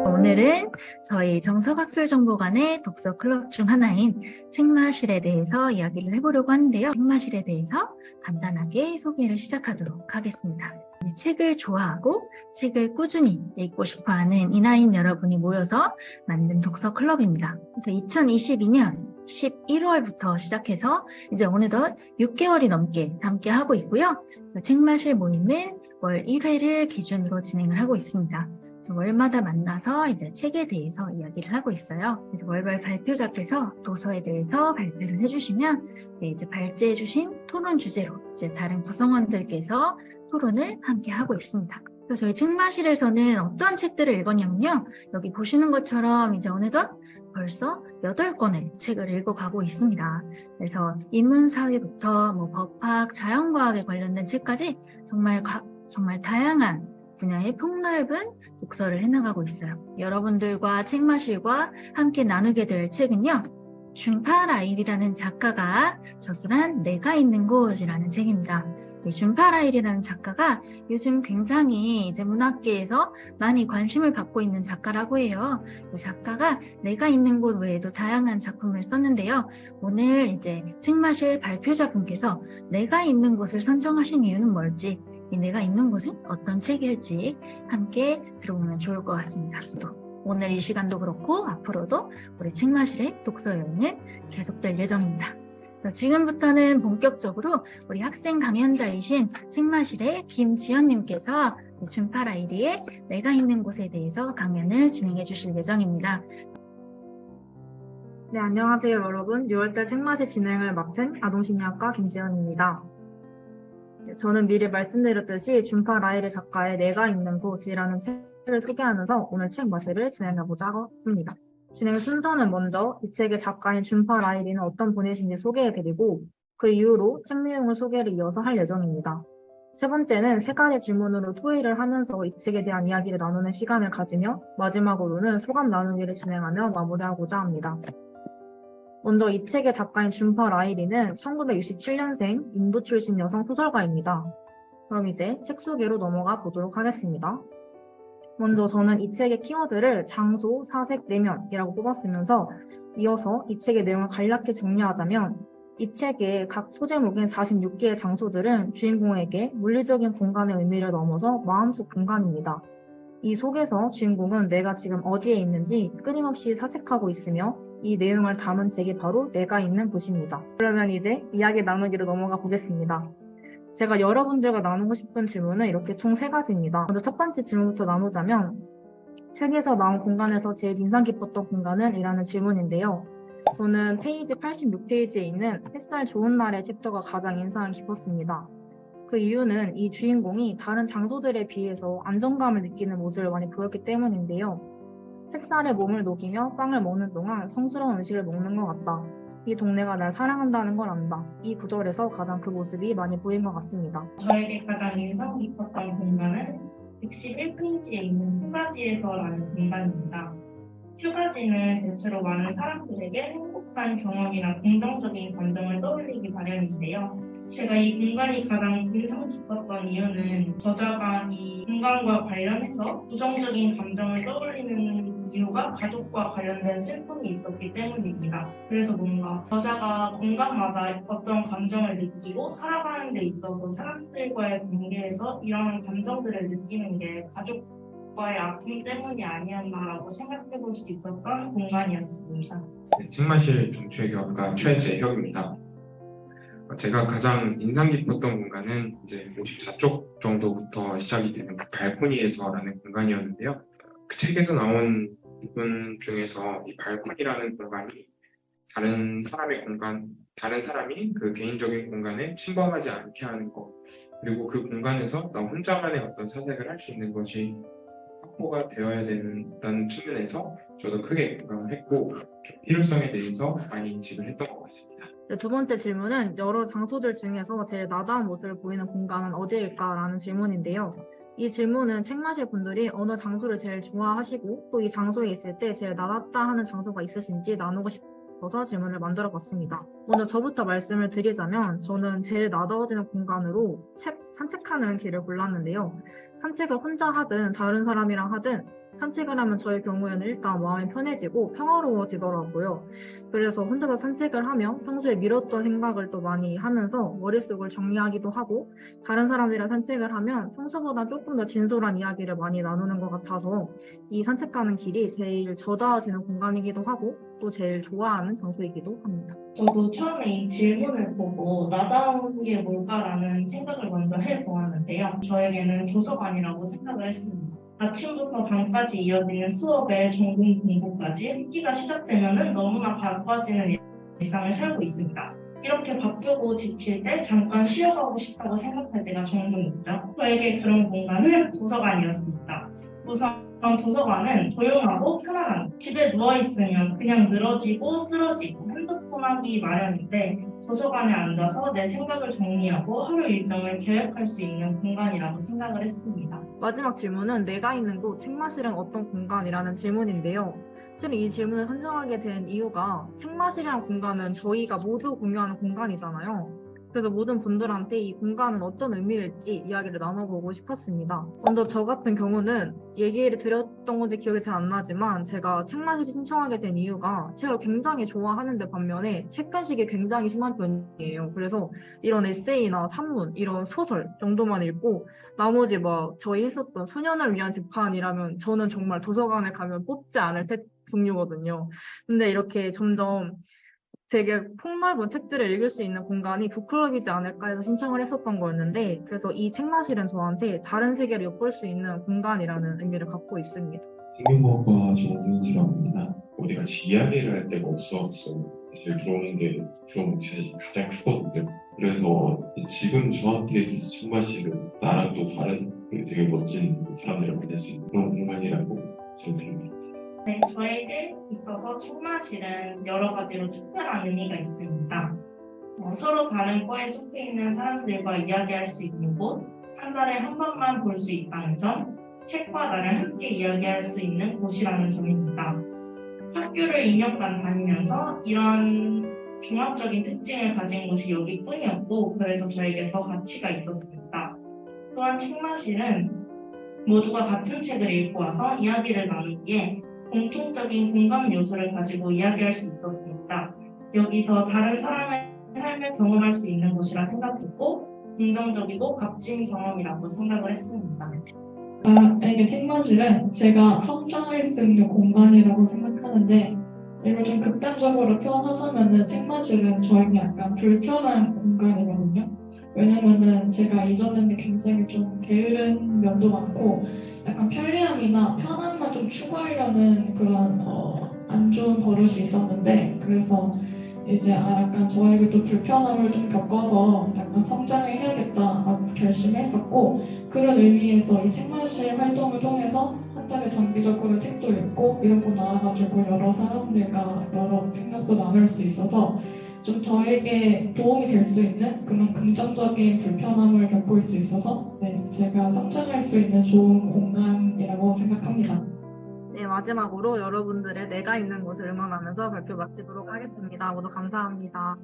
오늘은 저희 정서학술정보관의 독서 클럽 중 하나인 책마실에 대해서 이야기를 해보려고 하는데요. 책마실에 대해서 간단하게 소개를 시작하도록 하겠습니다. 책을 좋아하고 책을 꾸준히 읽고 싶어하는 이나인 여러분이 모여서 만든 독서 클럽입니다. 그래서 2022년 11월부터 시작해서 이제 어느덧 6개월이 넘게 함께 하고 있고요. 책마실 모임은 월 1회를 기준으로 진행을 하고 있습니다. 월마다 만나서 이제 책에 대해서 이야기를 하고 있어요. 그래서 월별 발표자께서 도서에 대해서 발표를 해주시면 이제 발제해주신 토론 주제로 이제 다른 구성원들께서 토론을 함께 하고 있습니다. 그래서 저희 책마실에서는 어떤 책들을 읽었냐면요. 여기 보시는 것처럼 이제 어느덧 벌써 8권의 책을 읽어가고 있습니다. 그래서 인문사회부터 법학, 자연과학에 관련된 책까지 정말 다양한 분야의 폭넓은 독서를 해나가고 있어요. 여러분들과 책마실과 함께 나누게 될 책은요. 준파 라일이라는 작가가 저술한 내가 있는 곳이라는 책입니다. 준파 라일이라는 작가가 요즘 굉장히 이제 문학계에서 많이 관심을 받고 있는 작가라고 해요. 이 작가가 내가 있는 곳 외에도 다양한 작품을 썼는데요. 오늘 이제 책마실 발표자분께서 내가 있는 곳을 선정하신 이유는 뭘지, 내가 있는 곳은 어떤 책일지 함께 들어보면 좋을 것 같습니다. 또 오늘 이 시간도 그렇고 앞으로도 우리 책마실의 독서 여행은 계속될 예정입니다. 지금부터는 본격적으로 우리 학생 강연자이신 책마실의 김지연님께서 준파 라이리의 내가 있는 곳에 대해서 강연을 진행해 주실 예정입니다. 네, 안녕하세요 여러분. 6월달 책마실 진행을 맡은 아동심리학과 김지연입니다. 저는 미리 말씀드렸듯이 준파 라일의 작가의 내가 있는 곳이라는 책을 소개하면서 오늘 책마실을 진행해보자 합니다. 진행 순서는 먼저 이 책의 작가인 준파 라일이는 어떤 분이신지 소개해드리고 그 이후로 책 내용을 소개를 이어서 할 예정입니다. 세 번째는 3가지 질문으로 토의를 하면서 이 책에 대한 이야기를 나누는 시간을 가지며 마지막으로는 소감 나누기를 진행하며 마무리하고자 합니다. 먼저 이 책의 작가인 준파 라일이는 1967년생 인도 출신 여성 소설가입니다. 그럼 이제 책 소개로 넘어가 보도록 하겠습니다. 먼저 저는 이 책의 키워드를 장소, 사색, 내면이라고 뽑았으면서 이어서 이 책의 내용을 간략히 정리하자면 이 책의 각 소제목인 46개의 장소들은 주인공에게 물리적인 공간의 의미를 넘어서 마음속 공간입니다. 이 속에서 주인공은 내가 지금 어디에 있는지 끊임없이 사색하고 있으며 이 내용을 담은 책이 바로 내가 있는 곳입니다. 그러면 이제 이야기 나누기로 넘어가 보겠습니다. 제가 여러분들과 나누고 싶은 질문은 이렇게 총 3가지입니다. 먼저 첫 번째 질문부터 나누자면 책에서 나온 공간에서 제일 인상 깊었던 공간은? 이라는 질문인데요. 저는 페이지 86페이지에 있는 햇살 좋은 날의 챕터가 가장 인상 깊었습니다. 그 이유는 이 주인공이 다른 장소들에 비해서 안정감을 느끼는 모습을 많이 보였기 때문인데요. 햇살에 몸을 녹이며 빵을 먹는 동안 성스러운 음식을 먹는 것 같다. 이 동네가 날 사랑한다는 걸 안다. 이 구절에서 가장 그 모습이 많이 보인 것 같습니다. 저에게 가장 인상 깊었던 공간은 111페이지에 있는 휴가지에서라는 공간입니다. 휴가지는 대체로 많은 사람들에게 행복한 경험이나 긍정적인 감정을 떠올리기 마련인데요. 제가 이 공간이 가장 인상 깊었던 이유는 저자가 이 공간과 관련해서 부정적인 감정을 떠올리는 이유가 가족과 관련된 슬픔이 있었기 때문입니다. 그래서 뭔가 저자가 공간마다 어떤 감정을 느끼고 살아가는 데 있어서 사람들과의 관계에서 이런 감정들을 느끼는 게 가족과의 아픔 때문이 아니었나라고 생각해 볼 수 있었던 공간이었습니다. 네, 책마실 정추의 교학과 최재혁입니다. 제가 가장 인상 깊었던 공간은 이제 54쪽 정도부터 시작이 되는 그 발코니에서라는 공간이었는데요. 그 책에서 나온 부분 중에서 이 발코니라는 공간이 다른 사람이 그 개인적인 공간에 침범하지 않게 하는 것, 그리고 그 공간에서 나 혼자만의 어떤 사색을 할 수 있는 것이 확보가 되어야 된다는 측면에서 저도 크게 공감을 했고 필요성에 대해서 많이 인식을 했던 것 같습니다. 두 번째 질문은 여러 장소들 중에서 제일 나다운 모습을 보이는 공간은 어디일까라는 질문인데요. 이 질문은 책마실 분들이 어느 장소를 제일 좋아하시고 또 이 장소에 있을 때 제일 나답다 하는 장소가 있으신지 나누고 싶어서 질문을 만들어 봤습니다. 먼저 저부터 말씀을 드리자면 저는 제일 나다워지는 공간으로 산책하는 길을 골랐는데요. 산책을 혼자 하든 다른 사람이랑 하든 산책을 하면 저의 경우에는 일단 마음이 편해지고 평화로워지더라고요. 그래서 혼자서 산책을 하면 평소에 미뤘던 생각을 또 많이 하면서 머릿속을 정리하기도 하고 다른 사람들이랑 산책을 하면 평소보다 조금 더 진솔한 이야기를 많이 나누는 것 같아서 이 산책하는 길이 제일 저다워지는 공간이기도 하고 또 제일 좋아하는 장소이기도 합니다. 저도 처음에 이 질문을 보고 나다운 게 뭘까라는 생각을 먼저 해보았는데요. 저에게는 도서관이라고 생각을 했습니다. 아침부터 밤까지 이어지는 수업에 전공 공부까지 학기가 시작되면은 너무나 바빠지는 일상을 살고 있습니다. 이렇게 바쁘고 지칠 때 잠깐 쉬어가고 싶다고 생각할 때가 종종 있죠. 저에게 그런 공간은 도서관이었습니다. 우선 도서관은 조용하고 편안합니다. 집에 누워있으면 그냥 늘어지고 쓰러지고 핸드폰 하기 마련인데 도서관에 앉아서 내 생각을 정리하고 하루 일정을 계획할 수 있는 공간이라고 생각을 했습니다. 마지막 질문은 내가 있는 곳 책마실은 어떤 공간이라는 질문인데요. 실은 이 질문을 선정하게 된 이유가 책마실이라는 공간은 저희가 모두 공유하는 공간이잖아요. 그래서 모든 분들한테 이 공간은 어떤 의미일지 이야기를 나눠보고 싶었습니다. 먼저 저 같은 경우는 얘기를 드렸던 건지 기억이 잘 안 나지만 제가 책마실을 신청하게 된 이유가 책을 굉장히 좋아하는데 반면에 책 편식이 굉장히 심한 편이에요. 그래서 이런 에세이나 산문, 이런 소설 정도만 읽고 나머지 저희 했었던 소년을 위한 집안이라면 저는 정말 도서관에 가면 뽑지 않을 책 종류거든요. 근데 이렇게 점점 되게 폭넓은 책들을 읽을 수 있는 공간이 북클럽이지 않을까 해서 신청을 했었던 거였는데 그래서 이 책마실은 저한테 다른 세계를 엿볼 수 있는 공간이라는 의미를 갖고 있습니다. 생명과학과 정윤수라고 합니다. 우리 같이 이야기를 할 데가 없어서 사실 들어오는 게 사실 가장 크거든요. 그래서 지금 저한테 있어서 책마실은 나랑 또 다른 되게 멋진 사람들을 만날 수 있는 그런 공간이라고 생각합니다. 네, 저에게 있어서 책마실은 여러 가지로 특별한 의미가 있습니다. 서로 다른 과에 속해 있는 사람들과 이야기할 수 있는 곳, 한 달에 한 번만 볼 수 있다는 점, 책과 나를 함께 이야기할 수 있는 곳이라는 점입니다. 학교를 2년간 다니면서 이런 종합적인 특징을 가진 곳이 여기뿐이었고 그래서 저에게 더 가치가 있었습니다. 또한 책마실은 모두가 같은 책을 읽고 와서 이야기를 나누기에 공통적인 공감 요소를 가지고 이야기할 수 있었습니다. 여기서 다른 사람의 삶을 경험할 수 있는 곳이라 생각했고 긍정적이고 값진 경험이라고 생각을 했습니다. 저에게 책마실은 제가 성장할 수 있는 공간이라고 생각하는데 이걸 좀 극단적으로 표현하자면은 책마실은 저에게 약간 불편한 공간이거든요. 왜냐면은 제가 이전에는 굉장히 좀 게으른 면도 많고 약간 편리함이나 편함만 좀 추구하려는 그런 안 좋은 버릇이 있었는데 그래서 이제 약간 저에게도 불편함을 좀 겪어서 약간 성장을 해야겠다라고 결심했었고 그런 의미에서 이 책마실 활동을 통해서 한 달에 장기적으로 책도 읽고 이러고 나와가지고 여러 사람들과 여러 생각도 나눌 수 있어서 좀 저에게 도움이 될 수 있는 그런 긍정적인 불편함을 겪을 수 있어서 제가 성장할 수 있는 좋은 공간이라고 생각합니다. 네, 마지막으로 여러분들의 내가 있는 곳을 응원하면서 발표 마치도록 하겠습니다. 모두 감사합니다.